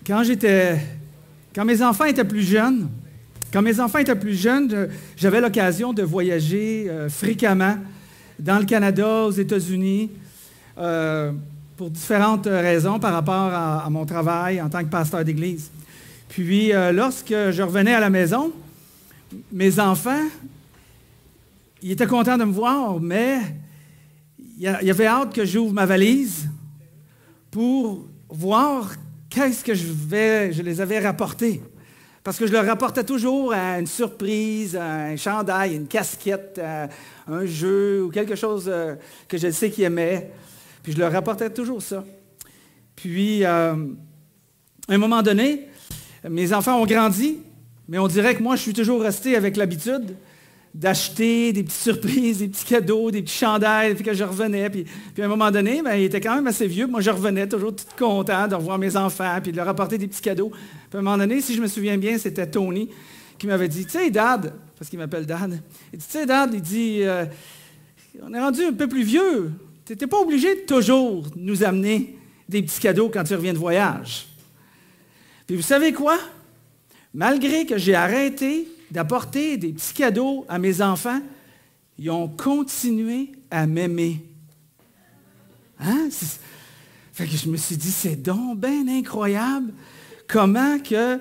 Quand mes enfants étaient plus jeunes, j'avais l'occasion de voyager fréquemment dans le Canada, aux États-Unis, pour différentes raisons par rapport à mon travail en tant que pasteur d'église. Puis, lorsque je revenais à la maison, mes enfants, ils étaient contents de me voir, mais ils avaient hâte que j'ouvre ma valise pour voir qu'est-ce que je les avais rapportés. Parce que je leur rapportais toujours une surprise, un chandail, une casquette, un jeu ou quelque chose que je sais qu'ils aimaient. Puis je leur rapportais toujours ça. Puis, à un moment donné, mes enfants ont grandi, mais on dirait que moi, je suis toujours resté avec l'habitude d'acheter des petites surprises, des petits cadeaux, des petits chandails, puis que je revenais. Puis à un moment donné, il était quand même assez vieux. Moi, je revenais toujours tout content de revoir mes enfants, puis de leur apporter des petits cadeaux. Puis à un moment donné, si je me souviens bien, c'était Tony qui m'avait dit, « Tu sais, Dad, parce qu'il m'appelle Dad, il dit, « Tu sais, Dad, il dit, on est rendu un peu plus vieux. Tu n'étais pas obligé de toujours nous amener des petits cadeaux quand tu reviens de voyage. » Puis vous savez quoi? Malgré que j'ai arrêté d'apporter des petits cadeaux à mes enfants, ils ont continué à m'aimer. Hein? Fait que je me suis dit, c'est donc bien incroyable comment que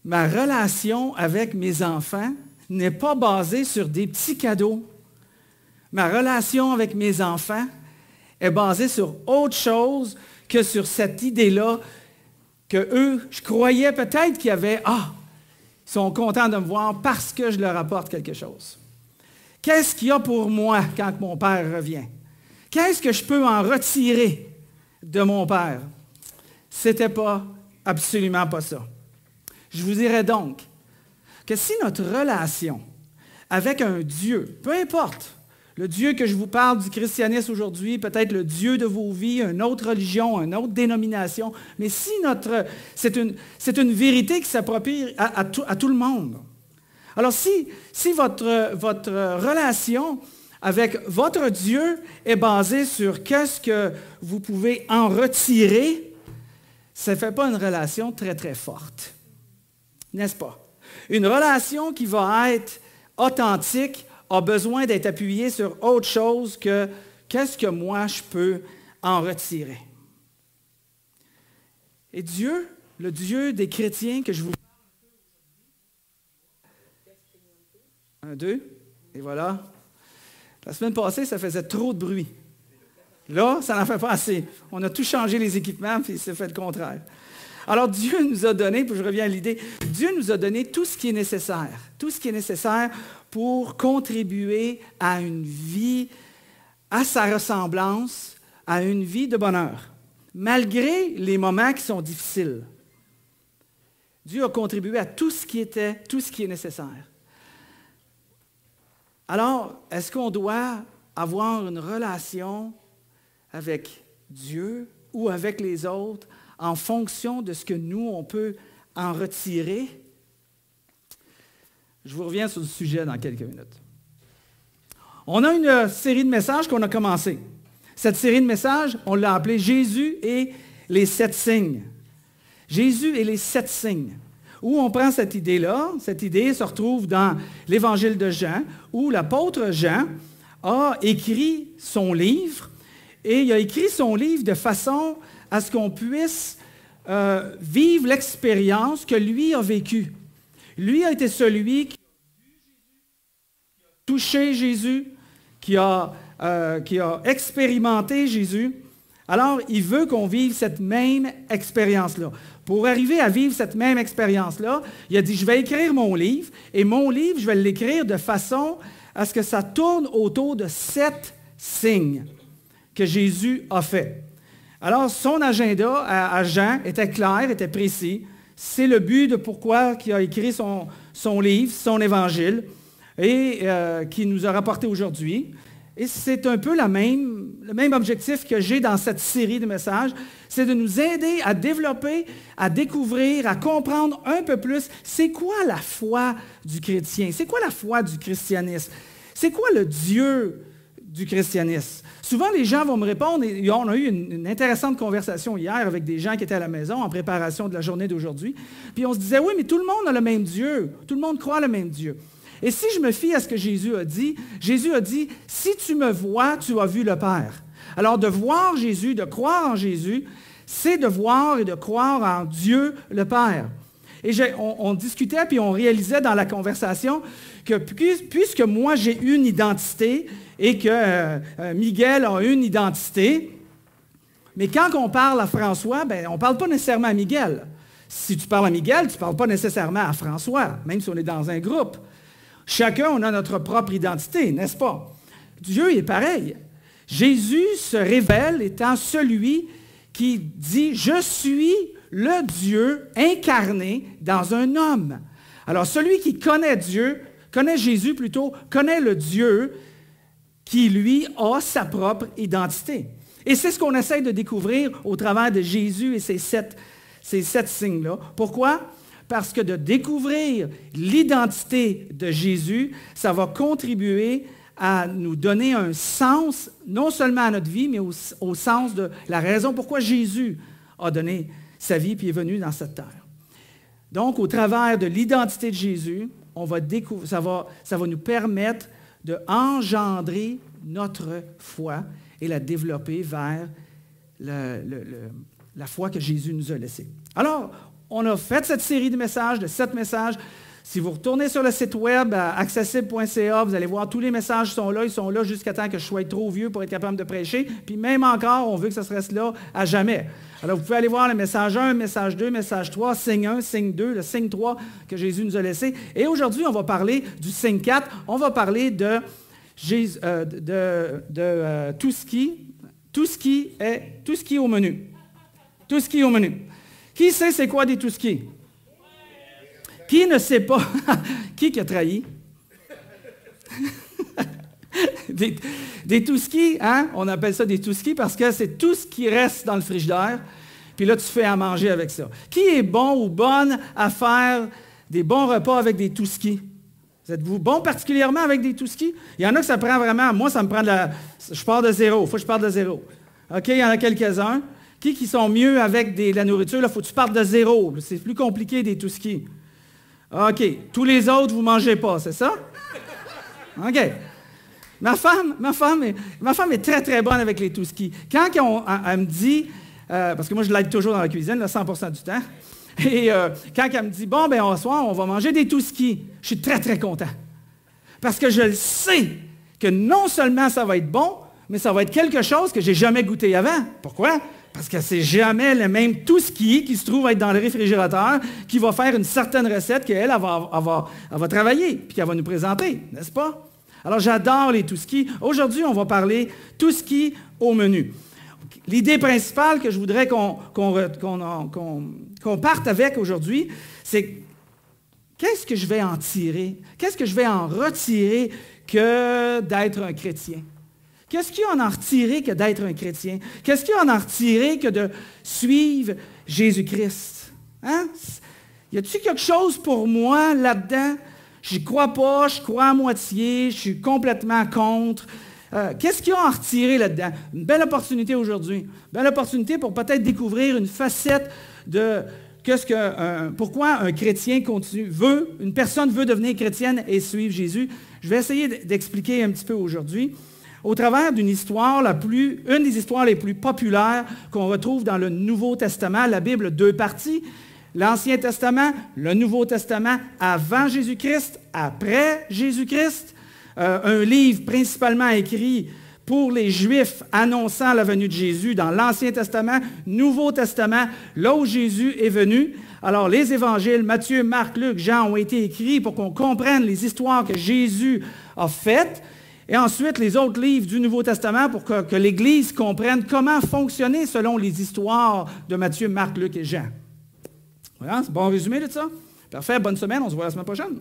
ma relation avec mes enfants n'est pas basée sur des petits cadeaux. Ma relation avec mes enfants est basée sur autre chose que sur cette idée-là que eux, je croyais peut-être qu'ils avaient, ils sont contents de me voir parce que je leur apporte quelque chose. Qu'est-ce qu'il y a pour moi quand mon père revient? Qu'est-ce que je peux en retirer de mon père? C'était absolument pas ça. Je vous dirais donc que si notre relation avec un Dieu, peu importe, le Dieu que je vous parle du christianisme aujourd'hui, peut-être le Dieu de vos vies, une autre religion, une autre dénomination, mais si c'est une vérité qui s'approprie à tout le monde. Alors si votre relation avec votre Dieu est basée sur qu'est-ce que vous pouvez en retirer, ça ne fait pas une relation très, très forte. N'est-ce pas? Une relation qui va être authentique a besoin d'être appuyé sur autre chose que qu'est-ce que moi je peux en retirer. Et Dieu, le Dieu des chrétiens que je vous parle, 1, 2, et voilà. La semaine passée, ça faisait trop de bruit. Là, ça n'en fait pas assez. On a tout changé les équipements, puis c'est fait le contraire. Alors Dieu nous a donné, puis je reviens à l'idée, Dieu nous a donné tout ce qui est nécessaire. Tout ce qui est nécessaire pour contribuer à une vie, à sa ressemblance, à une vie de bonheur, malgré les moments qui sont difficiles. Dieu a contribué à tout ce qui est nécessaire. Alors, est-ce qu'on doit avoir une relation avec Dieu ou avec les autres en fonction de ce que nous, on peut en retirer? Je vous reviens sur le sujet dans quelques minutes. On a une série de messages qu'on a commencé. Cette série de messages, on l'a appelée Jésus et les 7 signes. Jésus et les 7 signes. Où on prend cette idée-là, cette idée se retrouve dans l'Évangile de Jean, où l'apôtre Jean a écrit son livre, et il a écrit son livre de façon à ce qu'on puisse vivre l'expérience que lui a vécue. Lui a été celui qui a touché Jésus, qui a expérimenté Jésus. Alors, il veut qu'on vive cette même expérience-là. Pour arriver à vivre cette même expérience-là, il a dit, je vais écrire mon livre, et mon livre, je vais l'écrire de façon à ce que ça tourne autour de 7 signes que Jésus a fait. Alors, son agenda à Jean était clair, était précis. C'est le but de pourquoi il a écrit son livre, son évangile, et qui nous a rapporté aujourd'hui. Et c'est un peu le même objectif que j'ai dans cette série de messages, c'est de nous aider à développer, à découvrir, à comprendre un peu plus c'est quoi la foi du chrétien, c'est quoi la foi du christianisme, c'est quoi le Dieu du christianisme? Souvent, les gens vont me répondre, et on a eu une intéressante conversation hier avec des gens qui étaient à la maison en préparation de la journée d'aujourd'hui, puis on se disait, oui, mais tout le monde a le même Dieu, tout le monde croit le même Dieu. Et si je me fie à ce que Jésus a dit, si tu me vois, tu as vu le Père. Alors, de voir Jésus, de croire en Jésus, c'est de voir et de croire en Dieu le Père. Et on discutait, puis on réalisait dans la conversation que puisque moi j'ai une identité et que Miguel a une identité, mais quand on parle à François, on ne parle pas nécessairement à Miguel. Si tu parles à Miguel, tu ne parles pas nécessairement à François, même si on est dans un groupe. Chacun, on a notre propre identité, n'est-ce pas? Dieu est pareil. Jésus se révèle étant celui qui dit « Je suis le Dieu incarné dans un homme ». Alors, celui qui connaît Dieu, connaît Jésus plutôt, connaît le Dieu qui, lui, a sa propre identité. Et c'est ce qu'on essaie de découvrir au travers de Jésus et ces sept signes-là. Pourquoi? Parce que de découvrir l'identité de Jésus, ça va contribuer à nous donner un sens, non seulement à notre vie, mais au sens de la raison pourquoi Jésus a donné sa vie et est venu dans cette terre. Donc, au travers de l'identité de Jésus, ça va nous permettre d'engendrer notre foi et la développer vers la foi que Jésus nous a laissée. Alors, on a fait cette série de messages, de 7 messages. Si vous retournez sur le site web accessible.ca, vous allez voir tous les messages sont là. Ils sont là jusqu'à temps que je sois trop vieux pour être capable de prêcher. Puis même encore, on veut que ça se reste là à jamais. Alors, vous pouvez aller voir le message 1, message 2, message 3, signe 1, signe 2, le signe 3 que Jésus nous a laissé. Et aujourd'hui, on va parler du signe 4. On va parler de tout ce qui est au menu. Tout ce qui est au menu. Qui sait c'est quoi des tout ce qui? Qui ne sait pas? Qui a trahi? Des tout ce qui, hein? On appelle ça des tout ce qui parce que c'est tout ce qui reste dans le frigidaire. Puis là, tu fais à manger avec ça. Qui est bon ou bonne à faire des bons repas avec des tout ce qui? Êtes-vous bon particulièrement avec des tout ce qui? Il y en a que ça prend vraiment. Moi, ça me prend je pars de zéro. Il faut que je parte de zéro. OK, il y en a quelques-uns. Qui sont mieux avec de la nourriture? Il faut que tu partes de zéro. C'est plus compliqué des tout ce qui. OK. Tous les autres, vous ne mangez pas, c'est ça? OK. Ma femme est très, très bonne avec les tout ce qui. Quand elle me dit, parce que moi, je l'aide toujours dans la cuisine, là, 100% du temps, et quand elle me dit, bon, au soir, on va manger des tout ce qui, je suis très, très content. Parce que je le sais que non seulement ça va être bon, mais ça va être quelque chose que je n'ai jamais goûté avant. Pourquoi? Parce que c'est jamais le même tout ce qui se trouve être dans le réfrigérateur qui va faire une certaine recette qu'elle va travailler puis qu'elle va nous présenter, n'est-ce pas? Alors, j'adore les tout ce qui. Aujourd'hui, on va parler tout ce qui au menu. L'idée principale que je voudrais qu'on parte avec aujourd'hui, c'est qu'est-ce que je vais en tirer? Qu'est-ce que je vais en retirer que d'être un chrétien? Qu'est-ce qu'il y a en retiré que d'être un chrétien? Qu'est-ce qu'il y a en retiré que de suivre Jésus-Christ? Hein? Y a-t-il quelque chose pour moi là-dedans? Je n'y crois pas, je crois à moitié, je suis complètement contre. Qu'est-ce qu'il y a en retiré là-dedans? Une belle opportunité aujourd'hui. Une belle opportunité pour peut-être découvrir une facette de pourquoi un chrétien une personne veut devenir chrétienne et suivre Jésus. Je vais essayer d'expliquer un petit peu aujourd'hui. Au travers d'une histoire, une des histoires les plus populaires qu'on retrouve dans le Nouveau Testament, la Bible, 2 parties, l'Ancien Testament, le Nouveau Testament, avant Jésus-Christ, après Jésus-Christ, un livre principalement écrit pour les Juifs annonçant la venue de Jésus dans l'Ancien Testament, Nouveau Testament, là où Jésus est venu. Alors, les évangiles, Matthieu, Marc, Luc, Jean, ont été écrits pour qu'on comprenne les histoires que Jésus a faites. Et ensuite, les autres livres du Nouveau Testament pour que l'Église comprenne comment fonctionner selon les histoires de Matthieu, Marc, Luc et Jean. Voilà, c'est bon résumé de ça? Parfait, bonne semaine, on se voit la semaine prochaine.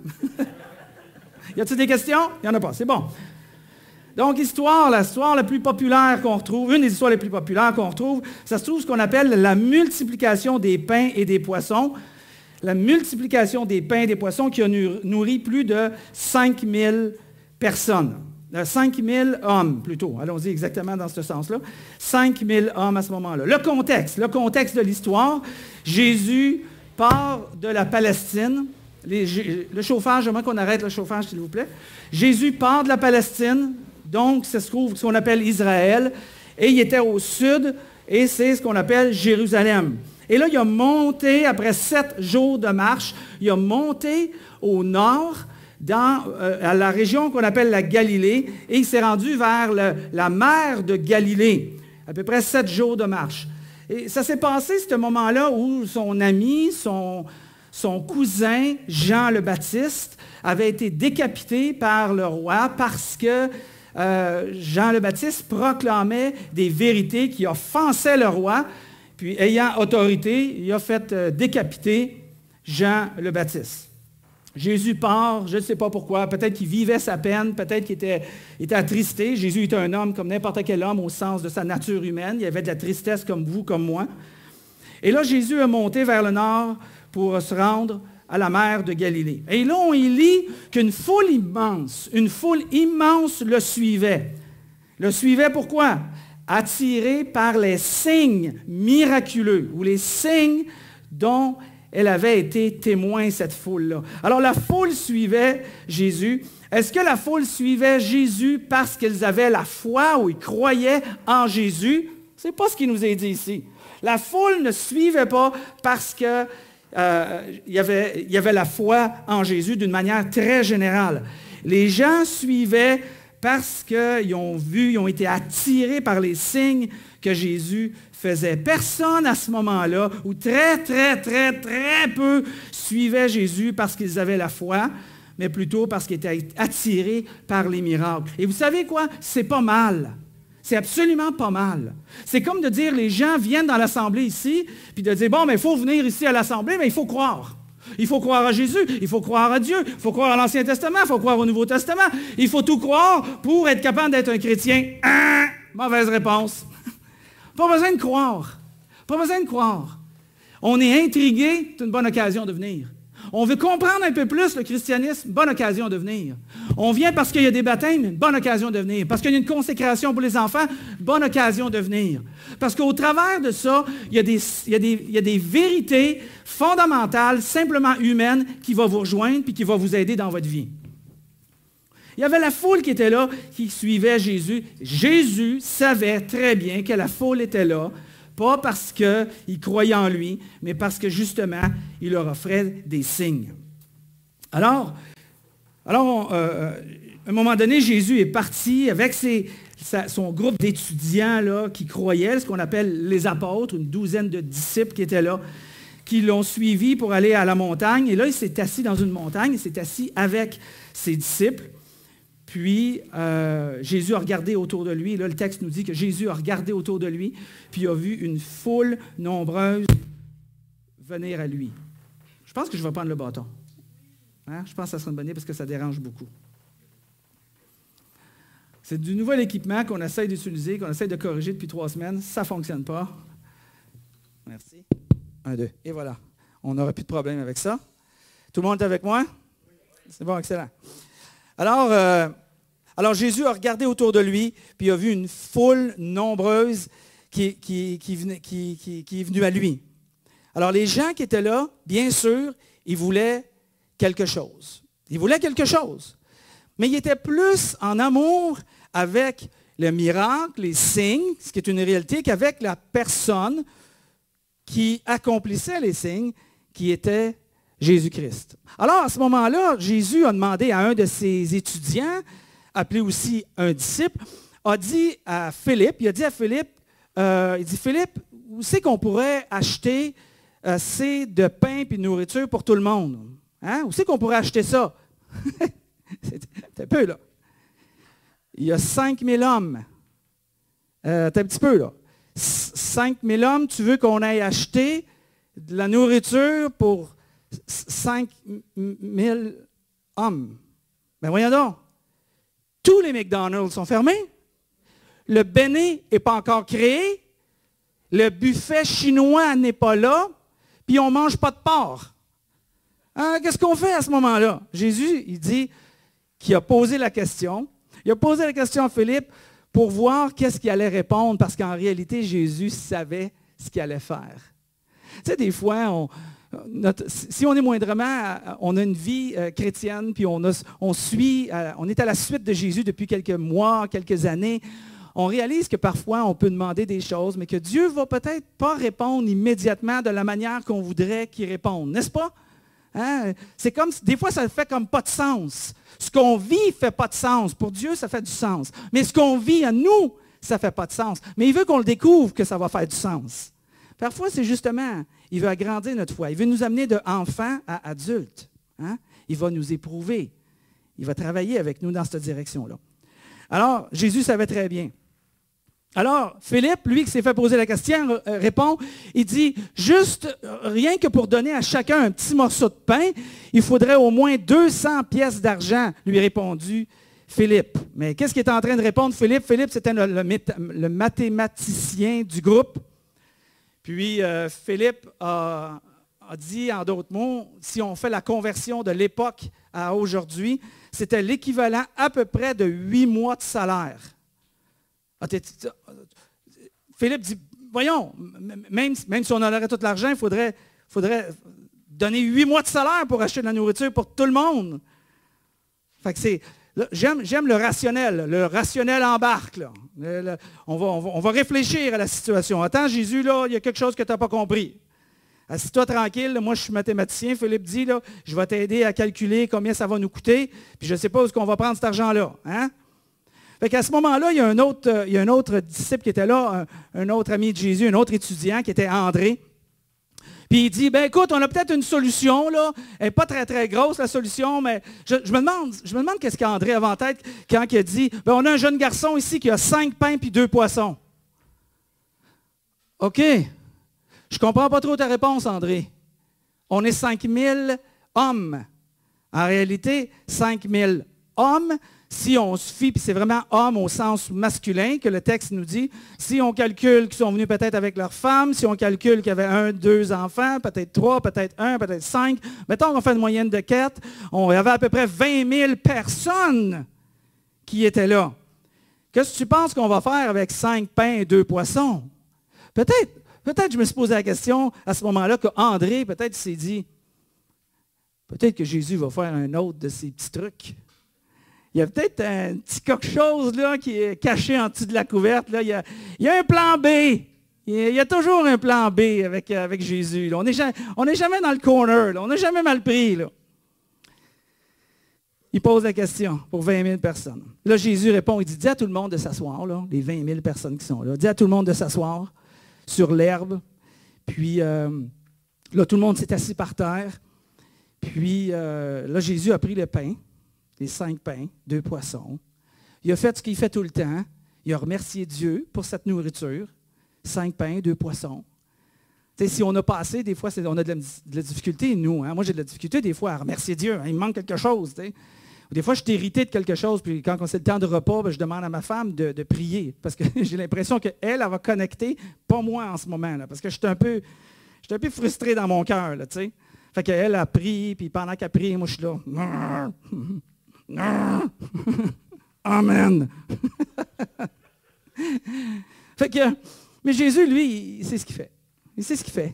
Y a-t-il des questions? Il n'y en a pas, c'est bon. Donc, l'histoire la plus populaire qu'on retrouve, une des histoires les plus populaires qu'on retrouve, ça se trouve ce qu'on appelle la multiplication des pains et des poissons. La multiplication des pains et des poissons qui a nourri plus de 5000 personnes. 5 000 hommes, plutôt. Allons-y exactement dans ce sens-là. 5 000 hommes à ce moment-là. Le contexte de l'histoire, Jésus part de la Palestine. Le chauffage, j'aimerais qu'on arrête le chauffage, s'il vous plaît. Jésus part de la Palestine, donc c'est ce qu'on appelle Israël, et il était au sud, et c'est ce qu'on appelle Jérusalem. Et là, il a monté, après 7 jours de marche, il a monté au nord, à la région qu'on appelle la Galilée, et il s'est rendu vers la mer de Galilée, à peu près 7 jours de marche. Et ça s'est passé, ce moment-là, où son ami, son cousin, Jean le Baptiste, avait été décapité par le roi parce que Jean le Baptiste proclamait des vérités qui offensaient le roi, puis ayant autorité, il a fait décapiter Jean le Baptiste. Jésus part, je ne sais pas pourquoi, peut-être qu'il vivait sa peine, peut-être qu'il était attristé. Jésus était un homme comme n'importe quel homme au sens de sa nature humaine. Il avait de la tristesse comme vous, comme moi. Et là, Jésus est monté vers le nord pour se rendre à la mer de Galilée. Et là, on y lit qu'une foule immense le suivait. Le suivait pourquoi? Attirée par les signes miraculeux, ou les signes dont elle avait été témoin, cette foule-là. Alors, la foule suivait Jésus. Est-ce que la foule suivait Jésus parce qu'ils avaient la foi ou ils croyaient en Jésus? Ce n'est pas ce qui nous est dit ici. La foule ne suivait pas parce que il y avait la foi en Jésus d'une manière très générale. Les gens suivaient parce qu'ils ont été attirés par les signes que Jésus faisait. Personne à ce moment-là, ou très, très, très, très peu, suivait Jésus parce qu'ils avaient la foi, mais plutôt parce qu'ils étaient attirés par les miracles. Et vous savez quoi? C'est pas mal. C'est absolument pas mal. C'est comme de dire, les gens viennent dans l'Assemblée ici, puis de dire, bon, mais il faut venir ici à l'Assemblée, mais il faut croire. Il faut croire à Jésus, il faut croire à Dieu, il faut croire à l'Ancien Testament, il faut croire au Nouveau Testament. Il faut tout croire pour être capable d'être un chrétien. Mauvaise réponse. Pas besoin de croire. Pas besoin de croire. On est intrigué, c'est une bonne occasion de venir. On veut comprendre un peu plus le christianisme, bonne occasion de venir. On vient parce qu'il y a des baptêmes, bonne occasion de venir. Parce qu'il y a une consécration pour les enfants, bonne occasion de venir. Parce qu'au travers de ça, il y a des vérités fondamentales, simplement humaines, qui vont vous rejoindre et qui vont vous aider dans votre vie. Il y avait la foule qui était là, qui suivait Jésus. Jésus savait très bien que la foule était là, pas parce qu'il croyait en lui, mais parce que justement, il leur offrait des signes. Alors à un moment donné, Jésus est parti avec son groupe d'étudiants là, qui croyaient, ce qu'on appelle les apôtres, une douzaine de disciples qui étaient là, qui l'ont suivi pour aller à la montagne. Et là, il s'est assis dans une montagne, il s'est assis avec ses disciples. Puis, Jésus a regardé autour de lui. Là, le texte nous dit que Jésus a regardé autour de lui, puis il a vu une foule nombreuse venir à lui. Je pense que je vais prendre le bâton. Hein? Je pense que ça sera une bonne idée parce que ça dérange beaucoup. C'est du nouvel équipement qu'on essaie d'utiliser, qu'on essaie de corriger depuis 3 semaines. Ça ne fonctionne pas. Merci. 1, 2. Et voilà. On n'aura plus de problème avec ça. Tout le monde est avec moi? C'est bon, excellent. Alors Jésus a regardé autour de lui, puis il a vu une foule nombreuse qui est venue à lui. Alors les gens qui étaient là, bien sûr, ils voulaient quelque chose. Ils voulaient quelque chose. Mais ils étaient plus en amour avec le miracle, les signes, ce qui est une réalité, qu'avec la personne qui accomplissait les signes, qui était Jésus-Christ. Alors, à ce moment-là, Jésus a demandé à un de ses étudiants, appelé aussi un disciple, il a dit à Philippe, Philippe, où c'est qu'on pourrait acheter assez de pain et de nourriture pour tout le monde? Hein? Où c'est qu'on pourrait acheter ça? C'est un peu, là. Il y a 5 000 hommes. T'es un petit peu, là. 5 000 hommes, tu veux qu'on aille acheter de la nourriture pour 5 000 hommes. Mais voyons donc, tous les McDonald's sont fermés. Le Béné n'est pas encore créé. Le buffet chinois n'est pas là. Puis on ne mange pas de porc. Hein, qu'est-ce qu'on fait à ce moment-là? Jésus, il dit qu'il a posé la question. Il a posé la question à Philippe pour voir qu'est-ce qu'il allait répondre, parce qu'en réalité, Jésus savait ce qu'il allait faire. Tu sais, des fois, si on est moindrement, on a une vie chrétienne, puis on est à la suite de Jésus depuis quelques mois, quelques années, on réalise que parfois, on peut demander des choses, mais que Dieu ne va peut-être pas répondre immédiatement de la manière qu'on voudrait qu'il réponde, n'est-ce pas? Hein? C'est comme, des fois, ça fait comme pas de sens. Ce qu'on vit ne fait pas de sens. Pour Dieu, ça fait du sens. Mais ce qu'on vit à nous, ça ne fait pas de sens. Mais il veut qu'on le découvre que ça va faire du sens. Parfois, c'est justement, il veut agrandir notre foi. Il veut nous amener d'enfants à adultes. Hein? Il va nous éprouver. Il va travailler avec nous dans cette direction-là. Alors, Jésus savait très bien. Alors, Philippe, lui qui s'est fait poser la question, répond, il dit, juste rien que pour donner à chacun un petit morceau de pain, il faudrait au moins 200 pièces d'argent, lui répondit Philippe. Mais qu'est-ce qu'il est en train de répondre, Philippe? Philippe, c'était le mathématicien du groupe. Puis, Philippe a dit, en d'autres mots, si on fait la conversion de l'époque à aujourd'hui, c'était l'équivalent à peu près de 8 mois de salaire. Philippe dit, voyons, même si on aurait tout l'argent, il faudrait donner 8 mois de salaire pour acheter de la nourriture pour tout le monde. Fait que j'aime le rationnel. Le rationnel embarque. Là. On va réfléchir à la situation. Attends, Jésus, là, il y a quelque chose que tu n'as pas compris. Assis-toi tranquille, là, moi je suis mathématicien. Philippe dit, là, je vais t'aider à calculer combien ça va nous coûter, puis je ne sais pas où est-ce qu'on va prendre cet argent-là. Hein? Fait qu'à ce moment-là, il y a un autre disciple qui était là, un autre ami de Jésus, un autre étudiant qui était André. Puis il dit, écoute, on a peut-être une solution, là. Elle n'est pas très, très grosse, la solution, mais je me demande qu'est-ce qu'André avait en tête quand il a dit, on a un jeune garçon ici qui a 5 pains puis 2 poissons. OK. Je ne comprends pas trop ta réponse, André. On est 5000 hommes. En réalité, 5000 hommes, si on se fie, puis c'est vraiment homme au sens masculin que le texte nous dit, si on calcule qu'ils sont venus peut-être avec leurs femmes, si on calcule qu'il y avait 1, 2 enfants, peut-être 3, peut-être 1, peut-être 5, mettons qu'on fait une moyenne de 4, on y avait à peu près 20 000 personnes qui étaient là. Qu'est-ce que tu penses qu'on va faire avec 5 pains et 2 poissons? Peut-être je me suis posé la question à ce moment-là qu'André, peut-être s'est dit, peut-être que Jésus va faire un autre de ces petits trucs. Il y a peut-être un petit quelque chose là, qui est caché en dessous de la couverte. Là. Il y a un plan B. Il y a toujours un plan B avec Jésus. Là. On n'est jamais dans le corner. Là. On n'est jamais mal pris. Là. Il pose la question pour 20 000 personnes. Là, Jésus répond, il dit, dis à tout le monde de s'asseoir, là, les 20 000 personnes qui sont là. Dis à tout le monde de s'asseoir sur l'herbe. Puis là, tout le monde s'est assis par terre. Puis là, Jésus a pris le pain, les 5 pains, 2 poissons. Il a fait ce qu'il fait tout le temps. Il a remercié Dieu pour cette nourriture. 5 pains, 2 poissons. T'sais, si on a pas assez, des fois, on a de la difficulté, nous. Hein? Moi, j'ai de la difficulté, des fois, à remercier Dieu. Hein? Il me manque quelque chose. T'sais. Des fois, je suis irrité de quelque chose, puis quand c'est le temps de repas, je demande à ma femme de prier. Parce que j'ai l'impression qu'elle va connecter, pas moi en ce moment. Là, parce que je suis un peu frustré dans mon cœur. Là, t'sais. Fait qu'elle a prié, puis pendant qu'elle prie, moi, je suis là. Amen. Fait que, mais Jésus, lui, il sait ce qu'il fait. Il sait ce qu'il fait.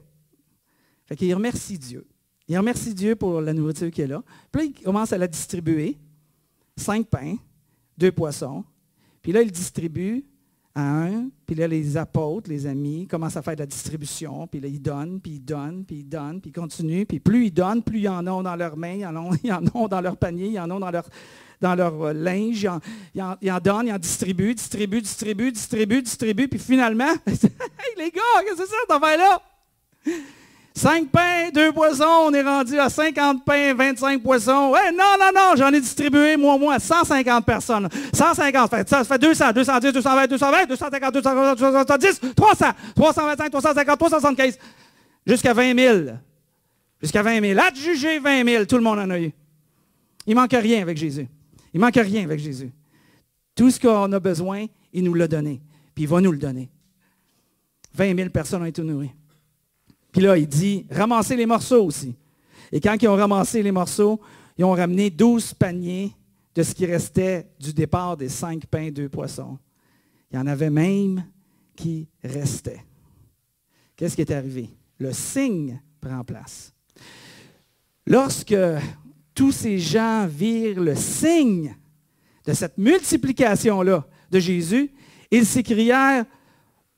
Fait qu'il remercie Dieu. Il remercie Dieu pour la nourriture qu'il a là. Puis là, il commence à la distribuer. 5 pains, 2 poissons. Puis là, il distribue à un. Puis là, les apôtres, les amis, commencent à faire de la distribution. Puis là, ils donnent, puis ils donnent, puis ils donnent, puis ils continuent. Puis plus ils donnent, plus ils en ont dans leurs mains, ils en ont dans leur panier, ils en ont dans leur linge. Ils en donnent, ils en distribuent. Puis finalement, hey les gars, qu'est-ce que c'est ça, cette affaire-là? 5 pains, 2 poissons, on est rendu à 50 pains, 25 poissons. Hey, non, j'en ai distribué, moi, à 150 personnes. 150, ça fait 200, 210, 220, 220, 250, 270, 300, 325, 350, 375, jusqu'à 20 000. Jusqu'à 20 000. Adjugé 20 000, tout le monde en a eu. Il ne manque rien avec Jésus. Il ne manque rien avec Jésus. Tout ce qu'on a besoin, il nous l'a donné. Puis il va nous le donner. 20 000 personnes ont été nourries. Puis là, il dit, ramassez les morceaux aussi. Et quand ils ont ramassé les morceaux, ils ont ramené 12 paniers de ce qui restait du départ des 5 pains, 2 poissons. Il y en avait même qui restaient. Qu'est-ce qui est arrivé? Le signe prend place. Lorsque tous ces gens virent le signe de cette multiplication-là de Jésus, ils s'écrièrent,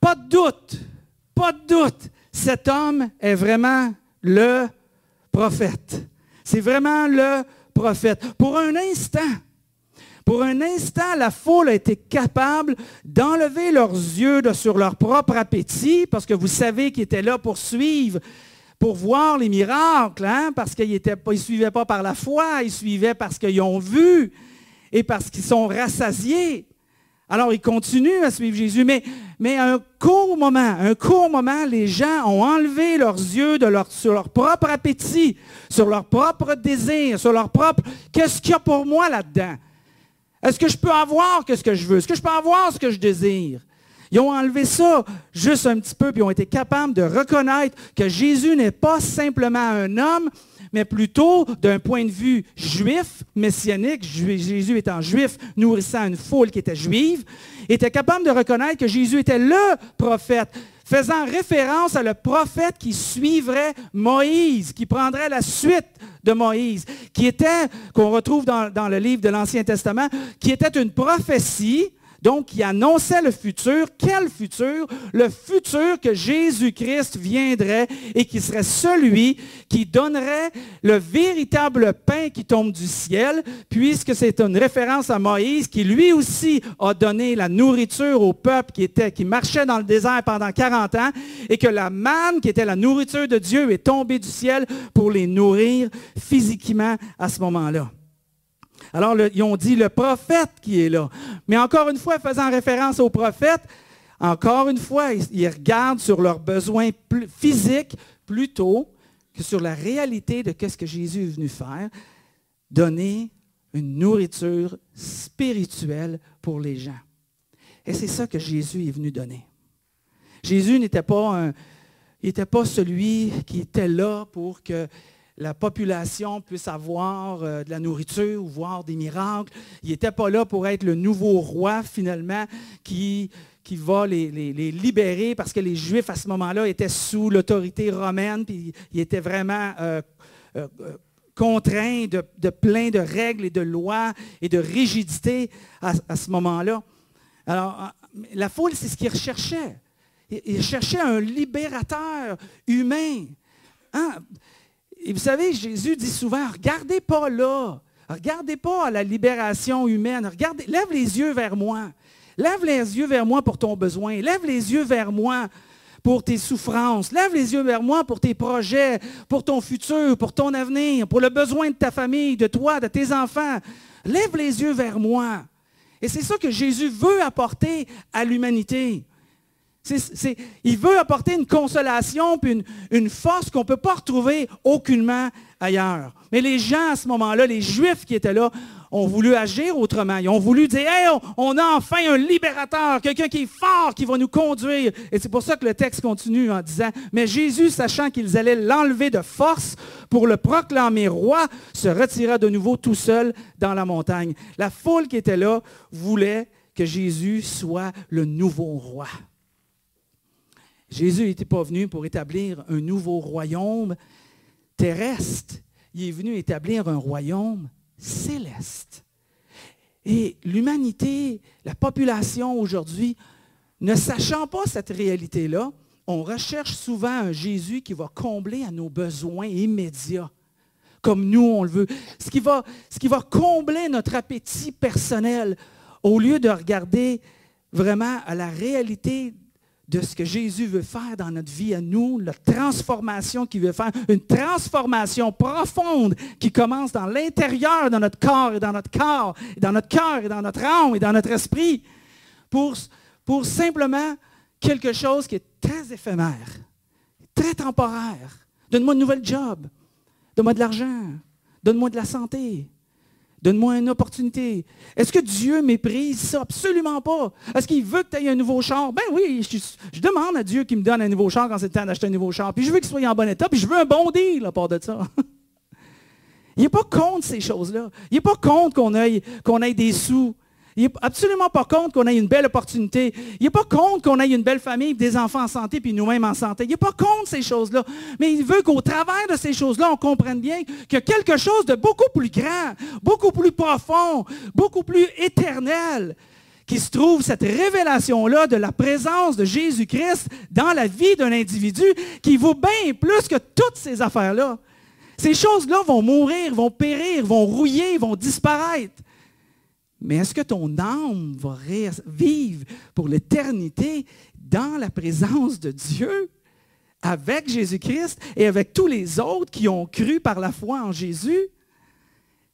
pas de doute, cet homme est vraiment le prophète. C'est vraiment le prophète. Pour un instant, la foule a été capable d'enlever leurs yeux sur leur propre appétit, parce que vous savez qu'ils étaient là pour suivre, pour voir les miracles, hein? Parce qu'ils ne suivaient pas par la foi, ils suivaient parce qu'ils ont vu et parce qu'ils sont rassasiés. Alors, ils continuent à suivre Jésus, mais à un court moment, les gens ont enlevé leurs yeux sur leur propre appétit, sur leur propre désir, sur leur propre « qu'est-ce qu'il y a pour moi là-dedans? Est-ce que je peux avoir ce que je veux? Est-ce que je peux avoir ce que je désire? » Ils ont enlevé ça juste un petit peu, puis ont été capables de reconnaître que Jésus n'est pas simplement un homme, mais plutôt d'un point de vue juif, messianique, Jésus étant juif, nourrissant une foule qui était juive, était capable de reconnaître que Jésus était le prophète, faisant référence à le prophète qui suivrait Moïse, qui prendrait la suite de Moïse, qu'on retrouve dans le livre de l'Ancien Testament, qui était une prophétie, donc qui annonçait le futur. Quel futur? Le futur que Jésus-Christ viendrait et qui serait celui qui donnerait le véritable pain qui tombe du ciel, puisque c'est une référence à Moïse qui lui aussi a donné la nourriture au peuple qui marchait dans le désert pendant 40 ans et que la manne qui était la nourriture de Dieu est tombée du ciel pour les nourrir physiquement à ce moment-là. Alors, ils ont dit le prophète qui est là. Mais encore une fois, faisant référence au prophète, encore une fois, ils regardent sur leurs besoins physiques plutôt que sur la réalité de ce que Jésus est venu faire, donner une nourriture spirituelle pour les gens. Et c'est ça que Jésus est venu donner. Jésus n'était pas celui qui était là pour que la population puisse avoir de la nourriture ou voir des miracles. Il n'était pas là pour être le nouveau roi, finalement, qui va les libérer parce que les Juifs, à ce moment-là, étaient sous l'autorité romaine, puis ils étaient vraiment contraints de plein de règles et de lois et de rigidité à ce moment-là. Alors, la foule, c'est ce qu'ils recherchaient. Ils cherchaient un libérateur humain. Hein? Et vous savez, Jésus dit souvent, regardez pas là, regardez pas à la libération humaine, lève les yeux vers moi, lève les yeux vers moi pour ton besoin, lève les yeux vers moi pour tes souffrances, lève les yeux vers moi pour tes projets, pour ton futur, pour ton avenir, pour le besoin de ta famille, de toi, de tes enfants. Lève les yeux vers moi. Et c'est ça que Jésus veut apporter à l'humanité. Il veut apporter une consolation puis une force qu'on ne peut pas retrouver aucunement ailleurs. Mais les gens à ce moment-là, les Juifs qui étaient là, ont voulu agir autrement. Ils ont voulu dire, hey, on a enfin un libérateur, quelqu'un qui est fort, qui va nous conduire. Et c'est pour ça que le texte continue en disant, mais Jésus, sachant qu'ils allaient l'enlever de force pour le proclamer roi, se retira de nouveau tout seul dans la montagne. La foule qui était là voulait que Jésus soit le nouveau roi. Jésus n'était pas venu pour établir un nouveau royaume terrestre. Il est venu établir un royaume céleste. Et l'humanité, la population aujourd'hui, ne sachant pas cette réalité-là, on recherche souvent un Jésus qui va combler à nos besoins immédiats, comme nous on le veut. Ce qui va combler notre appétit personnel, au lieu de regarder vraiment à la réalité de ce que Jésus veut faire dans notre vie à nous, la transformation qu'il veut faire, une transformation profonde qui commence dans l'intérieur de notre corps et dans notre corps, et dans notre cœur et dans notre âme et dans notre esprit, pour simplement quelque chose qui est très éphémère, très temporaire. Donne-moi une nouvelle job, donne-moi de l'argent, donne-moi de la santé. Donne-moi une opportunité. Est-ce que Dieu méprise ça? Absolument pas. Est-ce qu'il veut que tu aies un nouveau char? Ben oui, je demande à Dieu qu'il me donne un nouveau char quand c'est le temps d'acheter un nouveau char. Puis je veux qu'il soit en bon état, puis je veux un bon deal à part de ça. Il n'est pas contre ces choses-là. Il n'est pas contre qu'on ait des sous. Il n'est absolument pas contre qu'on ait une belle opportunité. Il n'est pas contre qu'on ait une belle famille, des enfants en santé, puis nous-mêmes en santé. Il n'est pas contre ces choses-là. Mais il veut qu'au travers de ces choses-là, on comprenne bien qu'il y a quelque chose de beaucoup plus grand, beaucoup plus profond, beaucoup plus éternel, qui se trouve cette révélation-là de la présence de Jésus-Christ dans la vie d'un individu qui vaut bien plus que toutes ces affaires-là. Ces choses-là vont mourir, vont périr, vont rouiller, vont disparaître. Mais est-ce que ton âme va vivre pour l'éternité dans la présence de Dieu, avec Jésus-Christ et avec tous les autres qui ont cru par la foi en Jésus?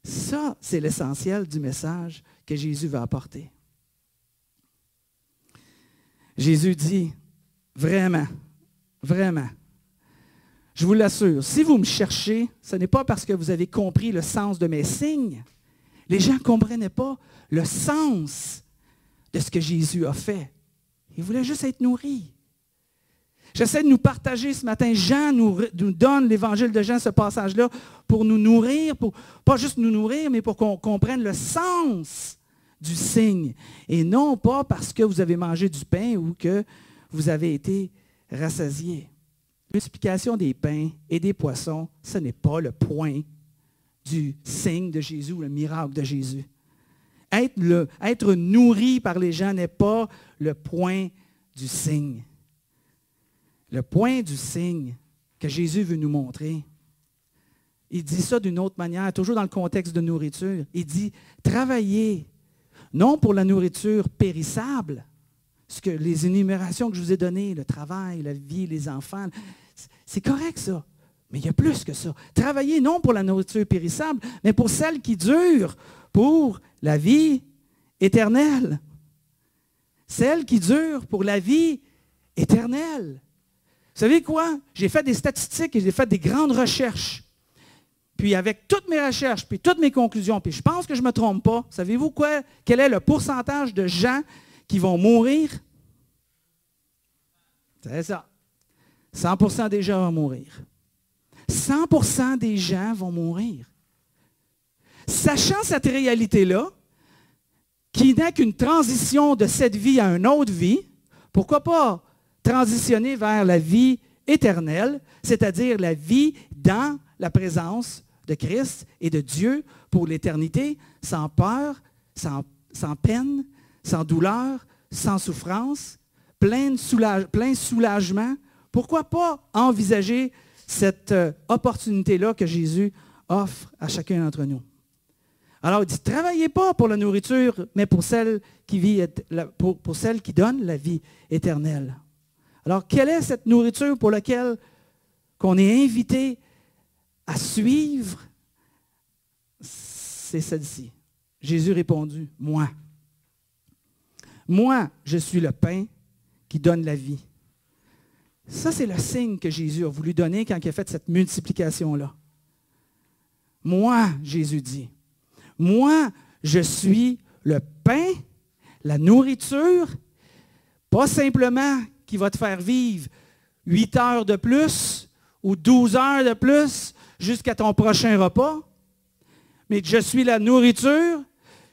Ça, c'est l'essentiel du message que Jésus va apporter. Jésus dit, vraiment, vraiment, je vous l'assure, si vous me cherchez, ce n'est pas parce que vous avez compris le sens de mes signes. Les gens ne comprenaient pas le sens de ce que Jésus a fait. Ils voulaient juste être nourris. J'essaie de nous partager ce matin. Jean nous donne, l'évangile de Jean, ce passage-là, pour nous nourrir, pour pas juste nous nourrir, mais pour qu'on comprenne le sens du signe. Et non pas parce que vous avez mangé du pain ou que vous avez été rassasiés. La multiplication des pains et des poissons, ce n'est pas le point du signe de Jésus, le miracle de Jésus. Être nourri par les gens n'est pas le point du signe. Le point du signe que Jésus veut nous montrer, il dit ça d'une autre manière, toujours dans le contexte de nourriture. Il dit, travaillez, non pour la nourriture périssable, ce que les énumérations que je vous ai données, le travail, la vie, les enfants, c'est correct ça. Mais il y a plus que ça. Travaillez non pour la nourriture périssable, mais pour celle qui dure, pour la vie éternelle. Celle qui dure pour la vie éternelle. Vous savez quoi? J'ai fait des statistiques et j'ai fait des grandes recherches. Puis avec toutes mes recherches, puis toutes mes conclusions, puis je pense que je ne me trompe pas, savez-vous quoi? Quel est le pourcentage de gens qui vont mourir? C'est ça. 100% des gens vont mourir. 100% des gens vont mourir. Sachant cette réalité-là, qui n'est qu'une transition de cette vie à une autre vie, pourquoi pas transitionner vers la vie éternelle, c'est-à-dire la vie dans la présence de Christ et de Dieu pour l'éternité, sans peur, sans peine, sans douleur, sans souffrance, plein soulagement. Pourquoi pas envisager cette opportunité-là que Jésus offre à chacun d'entre nous? Alors, il dit, travaillez pas pour la nourriture, mais pour celle pour celle qui donne la vie éternelle. Alors, quelle est cette nourriture pour laquelle qu'on est invité à suivre? C'est celle-ci. Jésus répondit, moi. Moi, je suis le pain qui donne la vie. Ça, c'est le signe que Jésus a voulu donner quand il a fait cette multiplication-là. Moi, Jésus dit, moi, je suis le pain, la nourriture, pas simplement qui va te faire vivre 8 heures de plus ou 12 heures de plus jusqu'à ton prochain repas, mais je suis la nourriture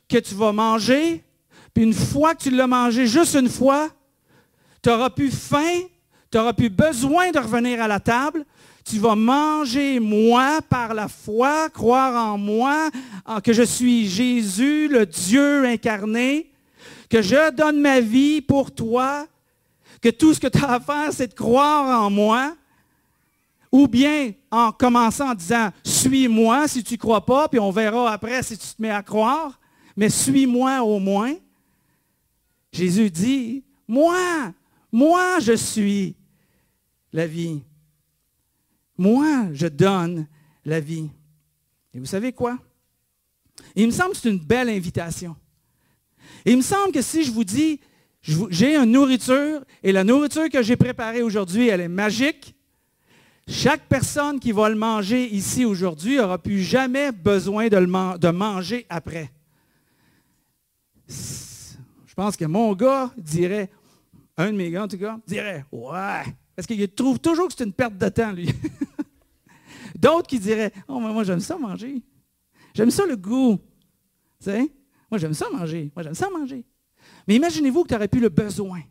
que tu vas manger, puis une fois que tu l'as mangé, juste une fois, tu n'auras plus faim, tu n'auras plus besoin de revenir à la table. Tu vas manger moi par la foi, croire en moi, que je suis Jésus, le Dieu incarné, que je donne ma vie pour toi, que tout ce que tu as à faire, c'est de croire en moi. Ou bien en commençant en disant « Suis-moi si tu ne crois pas, puis on verra après si tu te mets à croire, mais suis-moi au moins. » Jésus dit « Moi je suis la vie. Moi, je donne la vie. » Et vous savez quoi? Il me semble que c'est une belle invitation. Il me semble que si je vous dis, j'ai une nourriture, et la nourriture que j'ai préparée aujourd'hui, elle est magique, chaque personne qui va le manger ici aujourd'hui n'aura plus jamais besoin de manger après. Je pense que mon gars dirait, un de mes gars en tout cas, dirait « Ouais ». Parce qu'il trouve toujours que c'est une perte de temps, lui. D'autres qui diraient « Oh, mais moi, j'aime ça manger. J'aime ça le goût. Tu sais? Moi, j'aime ça manger. Mais imaginez-vous que tu aurais pu le besoin.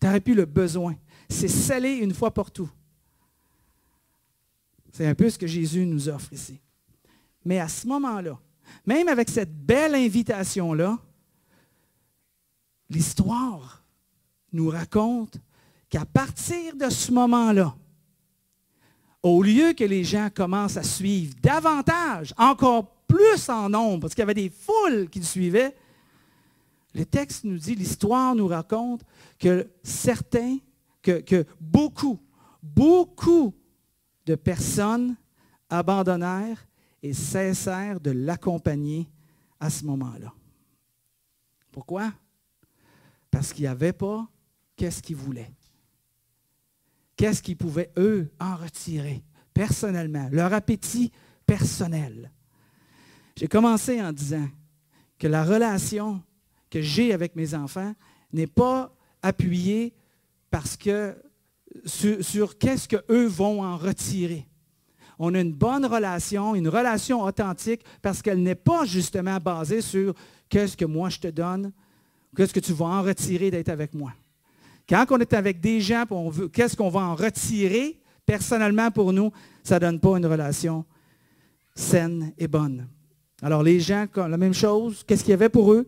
Tu aurais pu le besoin. C'est salé une fois pour tout. C'est un peu ce que Jésus nous offre ici. Mais à ce moment-là, même avec cette belle invitation-là, l'histoire nous raconte qu'à partir de ce moment-là, au lieu que les gens commencent à suivre davantage, encore plus en nombre, parce qu'il y avait des foules qui le suivaient, le texte nous dit, l'histoire nous raconte que beaucoup de personnes abandonnèrent et cessèrent de l'accompagner à ce moment-là. Pourquoi? Parce qu'ils n'avaient pas qu'est-ce qu'ils voulaient. Qu'est-ce qu'ils pouvaient, eux, en retirer personnellement, leur appétit personnel. J'ai commencé en disant que la relation que j'ai avec mes enfants n'est pas appuyée parce que sur qu'est-ce qu'eux vont en retirer. On a une bonne relation, une relation authentique, parce qu'elle n'est pas justement basée sur qu'est-ce que moi je te donne, qu'est-ce que tu vas en retirer d'être avec moi. Quand on est avec des gens, qu'est-ce qu'on va en retirer, personnellement pour nous, ça ne donne pas une relation saine et bonne. Alors les gens, la même chose, qu'est-ce qu'il y avait pour eux?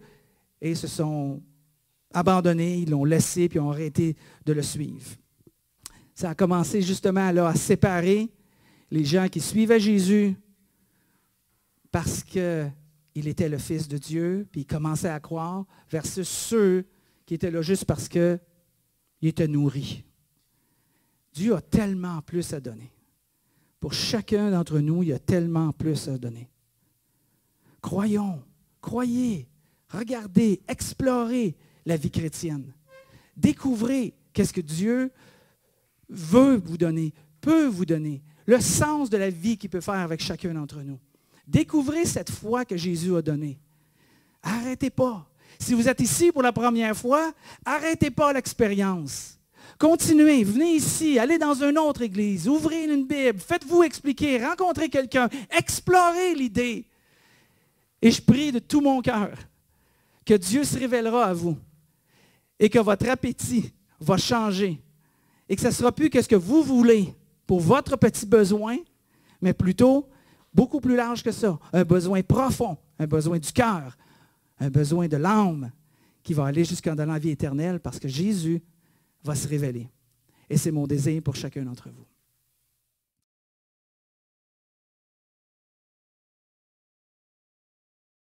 Et ils se sont abandonnés, ils l'ont laissé, puis ont arrêté de le suivre. Ça a commencé justement là, à séparer les gens qui suivaient Jésus parce qu'il était le Fils de Dieu, puis ils commençaient à croire, versus ceux qui étaient là juste parce qu'ils étaient nourris. Dieu a tellement plus à donner. Pour chacun d'entre nous, il y a tellement plus à donner. Croyons, croyez, regardez, explorez la vie chrétienne. Découvrez qu'est-ce que Dieu veut vous donner, peut vous donner, le sens de la vie qu'il peut faire avec chacun d'entre nous. Découvrez cette foi que Jésus a donnée. Arrêtez pas. Si vous êtes ici pour la première fois, arrêtez pas l'expérience. Continuez, venez ici, allez dans une autre église, ouvrez une Bible, faites-vous expliquer, rencontrez quelqu'un, explorez l'idée. Et je prie de tout mon cœur que Dieu se révélera à vous et que votre appétit va changer et que ce ne sera plus que ce que vous voulez pour votre petit besoin, mais plutôt beaucoup plus large que ça, un besoin profond, un besoin du cœur, un besoin de l'âme qui va aller jusqu'en dans la vie éternelle parce que Jésus va se révéler. Et c'est mon désir pour chacun d'entre vous.